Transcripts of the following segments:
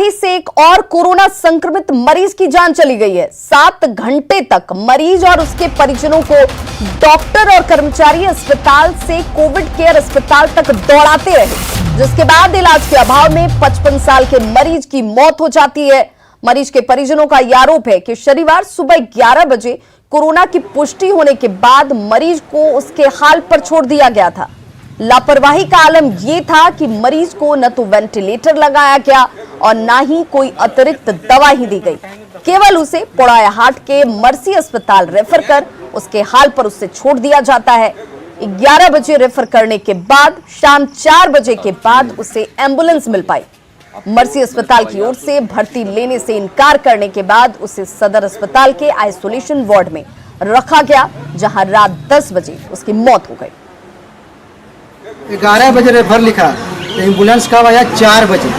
लापरवाही से एक और कोरोना संक्रमित मरीज की जान चली गई है। 7 घंटे तक मरीज और उसके परिजनों को डॉक्टर और कर्मचारी अस्पताल से कोविड केयर अस्पताल तक दौड़ाते रहे, जिसके बाद इलाज के अभाव में 55 साल के मरीज की मौत हो जाती है। मरीज के परिजनों का यह आरोप है कि शनिवार सुबह 11 बजे कोरोना की पुष्टि होने के बाद मरीज को उसके हाल पर छोड़ दिया गया था। लापरवाही का आलम यह था कि मरीज को न तो वेंटिलेटर लगाया गया और न ही कोई अतिरिक्त दवा ही दी गई। केवल उसे पोड़ायाहाट के मर्सी अस्पताल रेफर कर उसके हाल पर उसे छोड़ दिया जाता है। 11 बजे रेफर करने के बाद शाम 4 बजे के बाद उसे एम्बुलेंस मिल पाई। मर्सी अस्पताल की ओर से भर्ती लेने से इनकार करने के बाद उसे सदर अस्पताल के आइसोलेशन वार्ड में रखा गया, जहां रात 10 बजे उसकी मौत हो गई। 11 बजे रेफर लिखा तो एम्बुलेंस कब आया 4 बजे।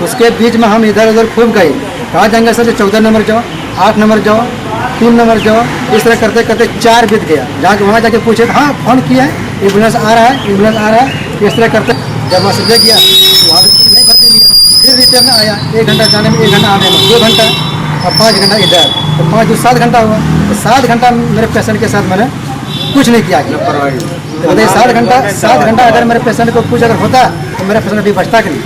उसके बीच में हम इधर उधर खूब गए, कहाँ जाएंगे सर, 14 नंबर जाओ, 8 नंबर जाओ, 3 नंबर जाओ, इस तरह करते करते 4 बीत गया। जहाँ वहाँ जाके पूछे हाँ फोन किया है, एम्बुलेंस आ रहा है, एम्बुलेंस आ रहा है। इस तरह करते जब वहाँ से ले गया वहाँ नहीं भर्ती लिया, फिर रिटर्न आया। 1 घंटा जाने में, 1 घंटा आने में, 2 घंटा और 5 घंटा इधर, तो 5 जो 7 घंटा हुआ। तो 7 घंटा मेरे पेशेंट के साथ मैंने कुछ नहीं किया। बताइए 7 घंटा अगर मेरे पेशेंट को कुछ अगर होता तो मेरा पेशेंट अभी बचता कि नहीं।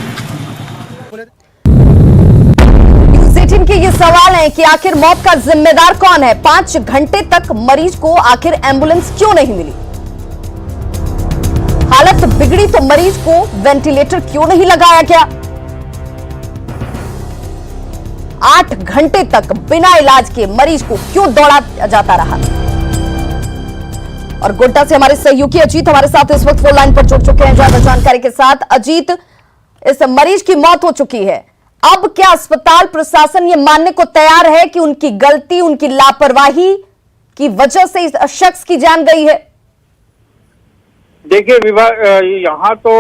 न्यूज़ 18 के ये सवाल है कि आखिर मौत का जिम्मेदार कौन है। 5 घंटे तक मरीज को आखिर एम्बुलेंस क्यों नहीं मिली? हालत बिगड़ी तो मरीज को वेंटिलेटर क्यों नहीं लगाया गया? 8 घंटे तक बिना इलाज के मरीज को क्यों दौड़ा जाता रहा? और गोड्डा से हमारे सहयोगी अजीत हमारे साथ इस वक्त फोन लाइन पर जुड़ चुके हैं ज्यादा जानकारी के साथ। अजीत, इस मरीज की मौत हो चुकी है, अब क्या अस्पताल प्रशासन ये मानने को तैयार है कि उनकी गलती, उनकी लापरवाही की वजह से इस शख्स की जान गई है? देखिए विभाग, यहाँ तो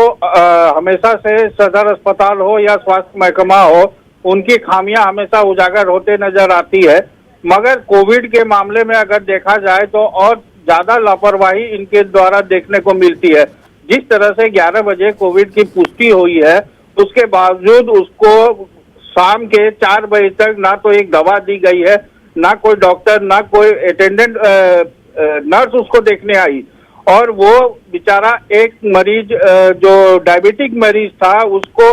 हमेशा से सदर अस्पताल हो या स्वास्थ्य महकमा हो, उनकी खामियां हमेशा उजागर होते नजर आती है। मगर कोविड के मामले में अगर देखा जाए तो और ज्यादा लापरवाही इनके द्वारा देखने को मिलती है। जिस तरह से 11 बजे कोविड की पुष्टि हुई है, उसके बावजूद उसको शाम के 4 बजे तक ना तो एक दवा दी गई है, ना कोई डॉक्टर, ना कोई अटेंडेंट नर्स उसको देखने आई। और वो बेचारा एक मरीज जो डायबिटिक मरीज था, उसको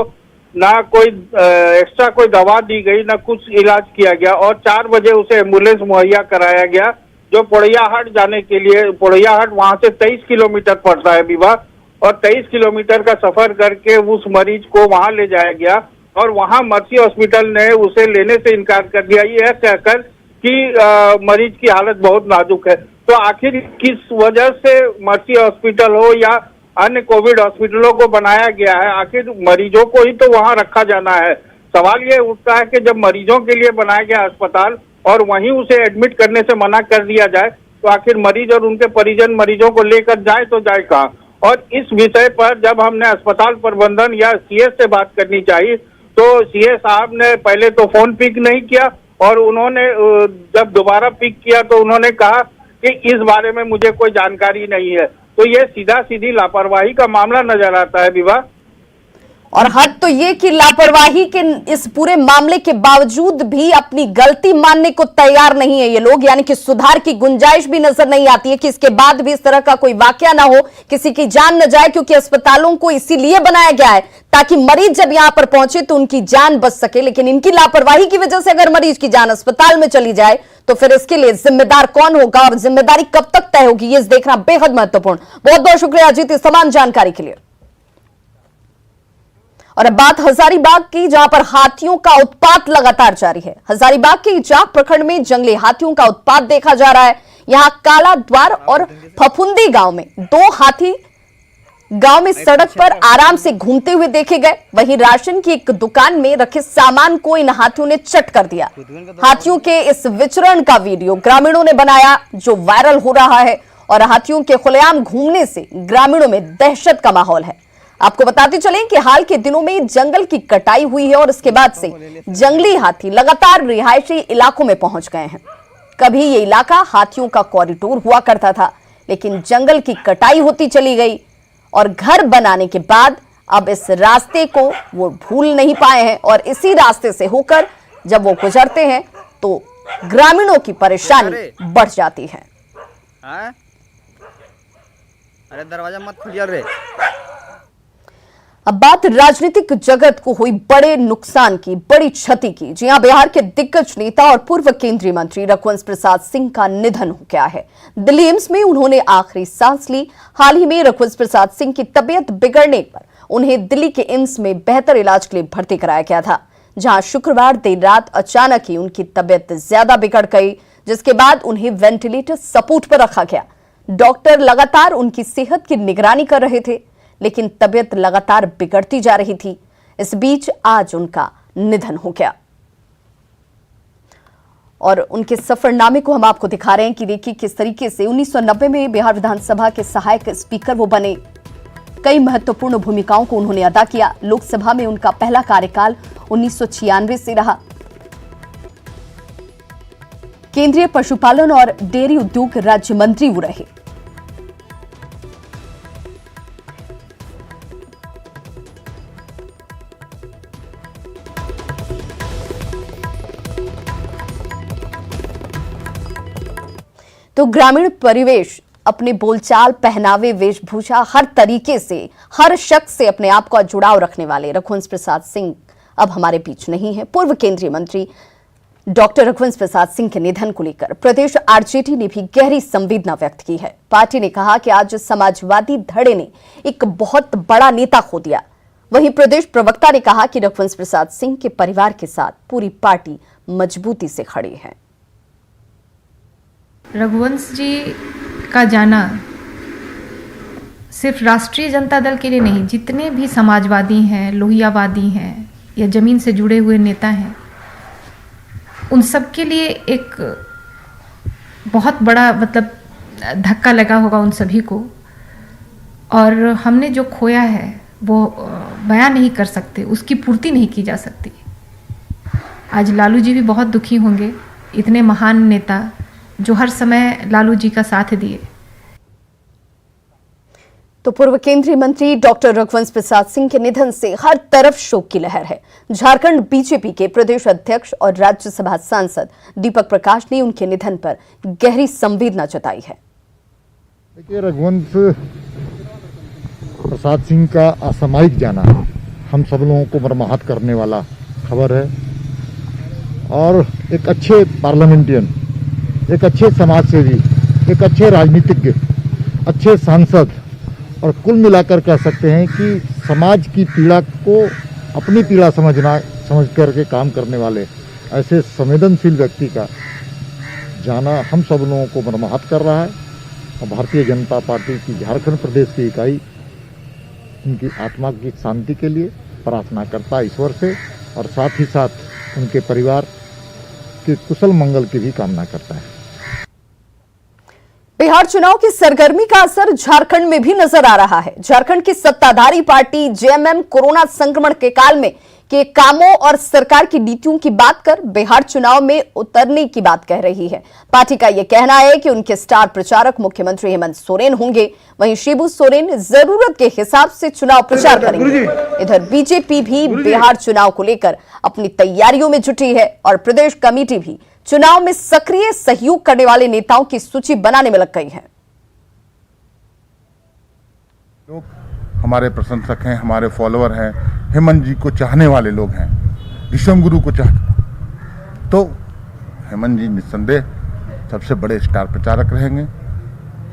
ना कोई एक्स्ट्रा कोई दवा दी गई, ना कुछ इलाज किया गया। और 4 बजे उसे एम्बुलेंस मुहैया कराया गया, जो पोड़ैयाहाट जाने के लिए, पोड़ैयाहाट वहां से 23 किलोमीटर पड़ता है विवाह, और 23 किलोमीटर का सफर करके उस मरीज को वहां ले जाया गया। और वहां मर्सी हॉस्पिटल ने उसे लेने से इनकार कर दिया, यह कहकर कि मरीज की हालत बहुत नाजुक है। तो आखिर किस वजह से मर्सी हॉस्पिटल हो या अन्य कोविड हॉस्पिटलों को बनाया गया है? आखिर मरीजों को ही तो वहां रखा जाना है। सवाल ये उठता है कि जब मरीजों के लिए बनाया गया अस्पताल और वहीं उसे एडमिट करने से मना कर दिया जाए, तो आखिर मरीज और उनके परिजन मरीजों को लेकर जाए तो जाए कहाँ? और इस विषय पर जब हमने अस्पताल प्रबंधन या सीएस से बात करनी चाहिए, तो सीएस साहब ने पहले तो फोन पिक नहीं किया, और उन्होंने जब दोबारा पिक किया तो उन्होंने कहा कि इस बारे में मुझे कोई जानकारी नहीं है। तो ये सीधा सीधी लापरवाही का मामला नजर आता है विवाह। और हद तो ये कि लापरवाही के इस पूरे मामले के बावजूद भी अपनी गलती मानने को तैयार नहीं है ये लोग, यानी कि सुधार की गुंजाइश भी नजर नहीं आती है कि इसके बाद भी इस तरह का कोई वाकया ना हो, किसी की जान न जाए। क्योंकि अस्पतालों को इसीलिए बनाया गया है ताकि मरीज जब यहां पर पहुंचे तो उनकी जान बच सके। लेकिन इनकी लापरवाही की वजह से अगर मरीज की जान अस्पताल में चली जाए तो फिर इसके लिए जिम्मेदार कौन होगा और जिम्मेदारी कब तक तय होगी, ये देखना बेहद महत्वपूर्ण। बहुत बहुत शुक्रिया अजीत इस तमाम जानकारी के लिए। और अब बात हजारीबाग की, जहां पर हाथियों का उत्पात लगातार जारी है। हजारीबाग के इचाक प्रखंड में जंगली हाथियों का उत्पात देखा जा रहा है। यहां काला द्वार और फफुंदी गांव में 2 हाथी गांव में सड़क पर आराम से घूमते हुए देखे गए। वहीं राशन की एक दुकान में रखे सामान को इन हाथियों ने चट कर दिया। हाथियों के इस विचरण का वीडियो ग्रामीणों ने बनाया, जो वायरल हो रहा है। और हाथियों के खुलेआम घूमने से ग्रामीणों में दहशत का माहौल है। आपको बताते चलें कि हाल के दिनों में जंगल की कटाई हुई है और इसके बाद से जंगली हाथी लगातार रिहायशी इलाकों में पहुंच गए हैं। कभी ये इलाका हाथियों का कॉरिडोर हुआ करता था, लेकिन जंगल की कटाई होती चली गई और घर बनाने के बाद अब इस रास्ते को वो भूल नहीं पाए हैं और इसी रास्ते से होकर जब वो गुजरते हैं तो ग्रामीणों की परेशानी बढ़ जाती है। अरे दरवाजा मत खोलिए रे। अब बात राजनीतिक जगत को हुई बड़े नुकसान की, बड़ी क्षति की। जी हां, बिहार के दिग्गज नेता और पूर्व केंद्रीय मंत्री रघुवंश प्रसाद सिंह का निधन हो गया है। दिल्ली एम्स में उन्होंने आखिरी सांस ली। हाल ही में रघुवंश प्रसाद सिंह की तबीयत बिगड़ने पर उन्हें दिल्ली के एम्स में बेहतर इलाज के लिए भर्ती कराया गया था, जहां शुक्रवार देर रात अचानक ही उनकी तबीयत ज्यादा बिगड़ गई, जिसके बाद उन्हें वेंटिलेटर सपोर्ट पर रखा गया। डॉक्टर लगातार उनकी सेहत की निगरानी कर रहे थे, लेकिन तबीयत लगातार बिगड़ती जा रही थी। इस बीच आज उनका निधन हो गया और उनके सफरनामे को हम आपको दिखा रहे हैं कि देखिए किस तरीके से 1990 में बिहार विधानसभा के सहायक स्पीकर वो बने। कई महत्वपूर्ण भूमिकाओं को उन्होंने अदा किया। लोकसभा में उनका पहला कार्यकाल 1996 से रहा। केंद्रीय पशुपालन और डेयरी उद्योग राज्य मंत्री वो रहे। तो ग्रामीण परिवेश, अपने बोलचाल, पहनावे, वेशभूषा, हर तरीके से, हर शख्स से अपने आप का जुड़ाव रखने वाले रघुवंश प्रसाद सिंह अब हमारे बीच नहीं है। पूर्व केंद्रीय मंत्री डॉक्टर रघुवंश प्रसाद सिंह के निधन को लेकर प्रदेश आरजेडी ने भी गहरी संवेदना व्यक्त की है। पार्टी ने कहा कि आज समाजवादी धड़े ने एक बहुत बड़ा नेता खो दिया। वहीं प्रदेश प्रवक्ता ने कहा कि रघुवंश प्रसाद सिंह के परिवार के साथ पूरी पार्टी मजबूती से खड़ी है। रघुवंश जी का जाना सिर्फ राष्ट्रीय जनता दल के लिए नहीं, जितने भी समाजवादी हैं, लोहियावादी हैं या जमीन से जुड़े हुए नेता हैं, उन सब के लिए एक बहुत बड़ा धक्का लगा होगा उन सभी को। और हमने जो खोया है वो बयां नहीं कर सकते, उसकी पूर्ति नहीं की जा सकती। आज लालू जी भी बहुत दुखी होंगे, इतने महान नेता जो हर समय लालू जी का साथ दिए। तो पूर्व केंद्रीय मंत्री डॉक्टर रघुवंश प्रसाद सिंह के निधन से हर तरफ शोक की लहर है। झारखंड बीजेपी के प्रदेश अध्यक्ष और राज्यसभा सांसद दीपक प्रकाश ने उनके निधन पर गहरी संवेदना जताई है। देखिए, रघुवंश प्रसाद सिंह का असामयिक जाना हम सब लोगों को मर्माहत करने वाला खबर है और एक अच्छे पार्लियामेंटियन, एक अच्छे समाजसेवी, एक अच्छे राजनीतिज्ञ, अच्छे सांसद और कुल मिलाकर कह सकते हैं कि समाज की पीड़ा को अपनी पीड़ा समझ करके काम करने वाले ऐसे संवेदनशील व्यक्ति का जाना हम सब लोगों को मर्माहत कर रहा है। और भारतीय जनता पार्टी की झारखंड प्रदेश की इकाई उनकी आत्मा की शांति के लिए प्रार्थना करता है ईश्वर से, और साथ ही साथ उनके परिवार के कुशल मंगल की भी कामना करता है। बिहार चुनाव की सरगर्मी का असर झारखंड में भी नजर आ रहा है। झारखंड की सत्ताधारी पार्टी जेएमएम कोरोना संक्रमण के काल में के कामों और सरकार की नीतियों की बात कर बिहार चुनाव में उतरने की बात कह रही है। पार्टी का यह कहना है कि उनके स्टार प्रचारक मुख्यमंत्री हेमंत सोरेन होंगे। वहीं शिबू सोरेन जरूरत के हिसाब से चुनाव प्रचार करेंगे। इधर बीजेपी भी बिहार चुनाव को लेकर अपनी तैयारियों में जुटी है और प्रदेश कमेटी भी चुनाव में सक्रिय सहयोग करने वाले नेताओं की सूची बनाने में लग गई है। हमारे प्रशंसक हैं, हमारे फॉलोअर हैं, हेमंत जी को चाहने वाले लोग हैं, विश्वम गुरु को चाहते, तो हेमंत जी निस्संदेह सबसे बड़े स्टार प्रचारक रहेंगे।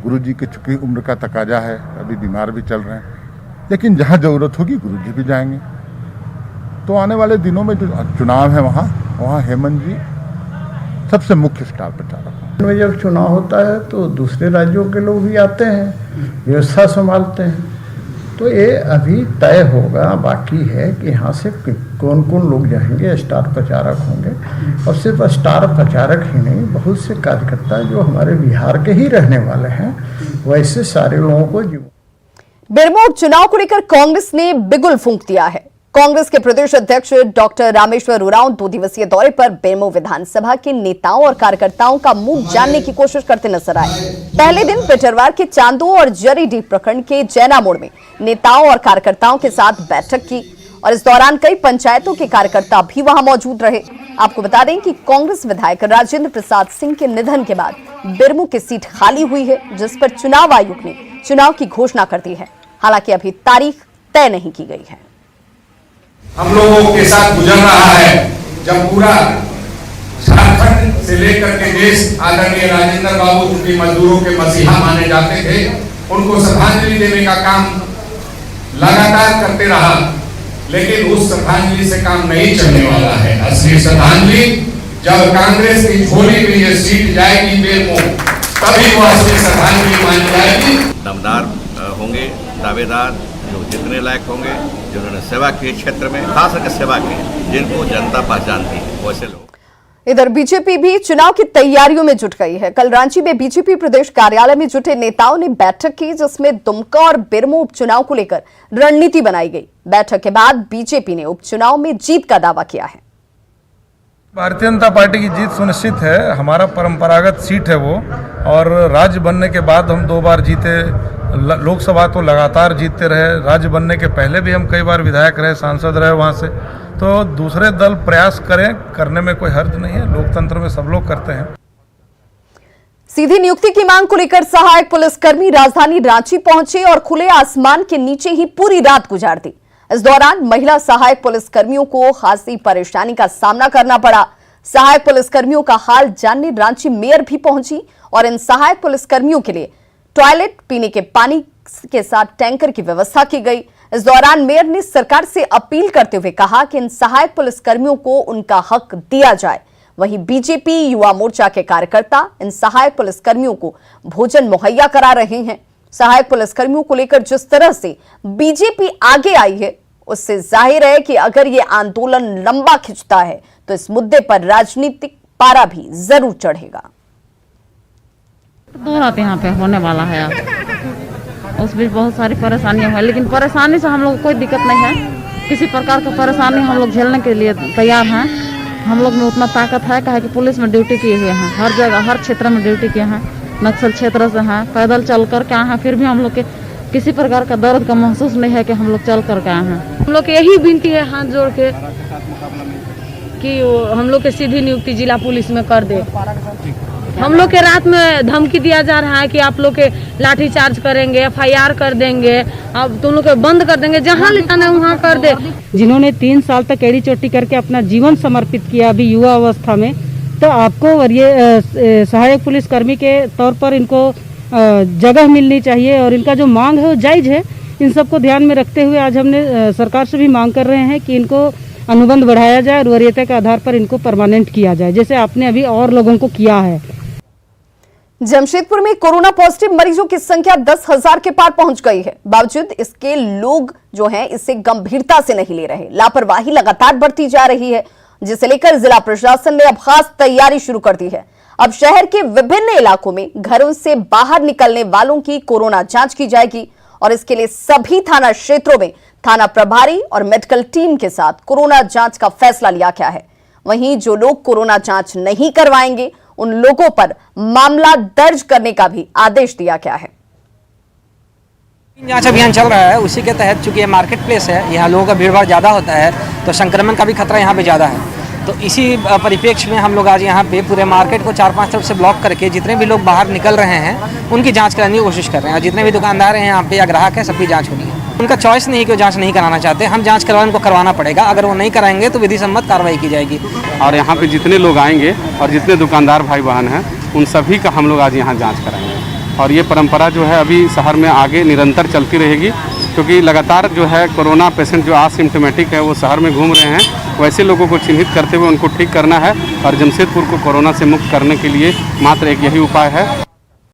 गुरु जी की चूंकि उम्र का तकाजा है, अभी बीमार भी चल रहे हैं, लेकिन जहां जरूरत होगी गुरु जी भी जाएंगे। तो आने वाले दिनों में जो चुनाव है वहाँ हेमंत जी सबसे मुख्य स्टार प्रचारक हैं। जब चुनाव होता है तो दूसरे राज्यों के लोग भी आते हैं, व्यवस्था संभालते हैं, तो ये अभी तय होगा। बाकी है कि यहाँ से कौन कौन लोग जाएंगे, स्टार प्रचारक होंगे। और सिर्फ स्टार प्रचारक ही नहीं, बहुत से कार्यकर्ता जो हमारे बिहार के ही रहने वाले हैं, वैसे सारे लोगों को बेरमो चुनाव को लेकर कांग्रेस ने बिगुल फूंक दिया है। कांग्रेस के प्रदेश अध्यक्ष डॉक्टर रामेश्वर उरांव 2 दिवसीय दौरे पर बेरमो विधानसभा के नेताओं और कार्यकर्ताओं का मुंह जानने की कोशिश करते नजर आए। पहले दिन पेटरवार के चांदो और जरीडीह प्रखंड के जैना मोड़ में नेताओं और कार्यकर्ताओं के साथ बैठक की और इस दौरान कई पंचायतों के कार्यकर्ता भी वहां मौजूद रहे। आपको बता दें कि कांग्रेस विधायक राजेंद्र प्रसाद सिंह के निधन के बाद बेरमो की सीट खाली हुई है, जिस पर चुनाव आयोग ने चुनाव की घोषणा कर दी है। हालांकि अभी तारीख तय नहीं की गई है। हम लोगों के साथ गुजर रहा है जब पूरा झारखंड से लेकर के देश आदरणीय राजेंद्र बाबू जो मजदूरों के मसीहा माने जाते थे, उनको श्रद्धांजलि देने का काम लगातार करते रहा, लेकिन उस श्रद्धांजलि से काम नहीं चलने वाला है। असली श्रद्धांजलि जब कांग्रेस की झोली में ये सीट जाएगी बेरमो, तभी वो असली श्रद्धांजलि मानी जाएगी। दमदार होंगे दावेदार, जो जितने लायक होंगे, जिन्होंने सेवा की क्षेत्र में, खास करके सेवा की, जिनको जनता पहचानती है, वैसे लोग। इधर बीजेपी भी चुनाव की तैयारियों में जुट गई है। कल रांची में बीजेपी प्रदेश कार्यालय में जुटे नेताओं ने बैठक की, जिसमें दुमका और बेरमो उपचुनाव को लेकर रणनीति बनाई गई। बैठक के बाद बीजेपी ने उपचुनाव में जीत का दावा किया है। भारतीय जनता पार्टी की जीत सुनिश्चित है। हमारा परंपरागत सीट है वो, और राज्य बनने के बाद हम 2 बार जीते। लोकसभा तो लगातार जीतते रहे, राज्य बनने के पहले भी हम कई बार विधायक रहे, सांसद रहे वहाँ से। तो दूसरे दल प्रयास करें, करने में कोई हर्ज नहीं है, लोकतंत्र में सब लोग करते हैं। सीधी नियुक्ति की मांग को लेकर सहायक पुलिसकर्मी राजधानी रांची पहुंचे और खुले आसमान के नीचे ही पूरी रात गुजार दी। इस दौरान महिला सहायक पुलिसकर्मियों को खासी परेशानी का सामना करना पड़ा। सहायक पुलिसकर्मियों का हाल जानने रांची मेयर भी पहुंची और इन सहायक पुलिसकर्मियों के लिए टॉयलेट, पीने के पानी के साथ टैंकर की व्यवस्था की गई। इस दौरान मेयर ने सरकार से अपील करते हुए कहा कि इन सहायक पुलिसकर्मियों को उनका हक दिया जाए। वहीं बीजेपी युवा मोर्चा के कार्यकर्ता इन सहायक पुलिसकर्मियों को भोजन मुहैया करा रहे हैं। सहायक पुलिसकर्मियों को लेकर जिस तरह से बीजेपी आगे आई है, उससे जाहिर है कि अगर ये आंदोलन लंबा खिंचता है तो इस मुद्दे पर राजनीतिक पारा भी जरूर चढ़ेगा। 2 रात यहाँ पे होने वाला है। उस बीच बहुत सारी परेशानियां हैं, लेकिन परेशानी से हम लोग को कोई दिक्कत नहीं है। किसी प्रकार का परेशानी हम लोग झेलने के लिए तैयार हैं। हम लोग में उतना ताकत है कहा कि पुलिस में ड्यूटी किए हुए हैं, हर जगह हर क्षेत्र में ड्यूटी किए हैं, नक्सल क्षेत्र से हैं, पैदल चल कर के आए हैं, फिर भी हम लोग के किसी प्रकार का दर्द का महसूस नहीं है कि हम लोग चल कर के आए हैं। हम लोग यही विनती है हाथ जोड़ के कि हम लोग के सीधी नियुक्ति जिला पुलिस में कर दे। हम लोग के रात में धमकी दिया जा रहा है कि आप लोग के लाठी चार्ज करेंगे, FIR कर देंगे, अब तुम लोग के बंद कर देंगे, जहाँ ले जाना है वहाँ कर दे। जिन्होंने 3 साल तक एड़ी चोटी करके अपना जीवन समर्पित किया अभी युवा अवस्था में, तो आपको और ये सहायक पुलिसकर्मी के तौर पर इनको जगह मिलनी चाहिए और इनका जो मांग है वो जायज़ है। इन सबको ध्यान में रखते हुए आज हमने सरकार से भी मांग कर रहे हैं कि इनको अनुबंध बढ़ाया जाए और वरीयता के आधार पर इनको परमानेंट किया जाए, जैसे आपने अभी और लोगों को किया है। जमशेदपुर में कोरोना पॉजिटिव मरीजों की संख्या 10,000 के पार पहुंच गई है। बावजूद इसके लोग जो हैं इसे गंभीरता से नहीं ले रहे। लापरवाही लगातार बढ़ती जा रही है, जिसे लेकर जिला प्रशासन ने अब खास तैयारी शुरू कर दी है। अब शहर के विभिन्न इलाकों में घरों से बाहर निकलने वालों की कोरोना जांच की जाएगी और इसके लिए सभी थाना क्षेत्रों में थाना प्रभारी और मेडिकल टीम के साथ कोरोना जांच का फैसला लिया गया है। वहीं जो लोग कोरोना जांच नहीं करवाएंगे उन लोगों पर मामला दर्ज करने का भी आदेश दिया गया है। जांच अभियान चल रहा है, उसी के तहत चूंकि ये मार्केट प्लेस है, यहाँ लोगों का भीड़ भाड़ ज़्यादा होता है, तो संक्रमण का भी खतरा यहाँ पे ज़्यादा है। तो इसी परिप्रेक्ष्य में हम लोग आज यहाँ पे पूरे मार्केट को 4-5 तरफ से ब्लॉक करके जितने भी लोग बाहर निकल रहे हैं उनकी जांच कराने की कोशिश कर रहे हैं। और जितने भी दुकानदार हैं यहाँ पे या ग्राहक है, सबकी जांच होनी है। उनका चॉइस नहीं है कि वो जांच नहीं कराना चाहते, हम जांच करवाने को करवाना पड़ेगा। अगर वो नहीं कराएंगे तो विधि सम्मत कार्रवाई की जाएगी। और यहाँ पे जितने लोग आएंगे और जितने दुकानदार भाई बहन हैं उन सभी का हम लोग आज यहाँ जाँच कराएंगे। और ये परंपरा जो है अभी शहर में आगे निरंतर चलती रहेगी, क्योंकि लगातार जो है कोरोना पेशेंट जो एसिम्प्टोमेटिक है वो शहर में घूम रहे हैं। वैसे लोगों को चिन्हित करते हुए उनको ठीक करना है और जमशेदपुर को कोरोना से मुक्त करने के लिए मात्र एक यही उपाय है।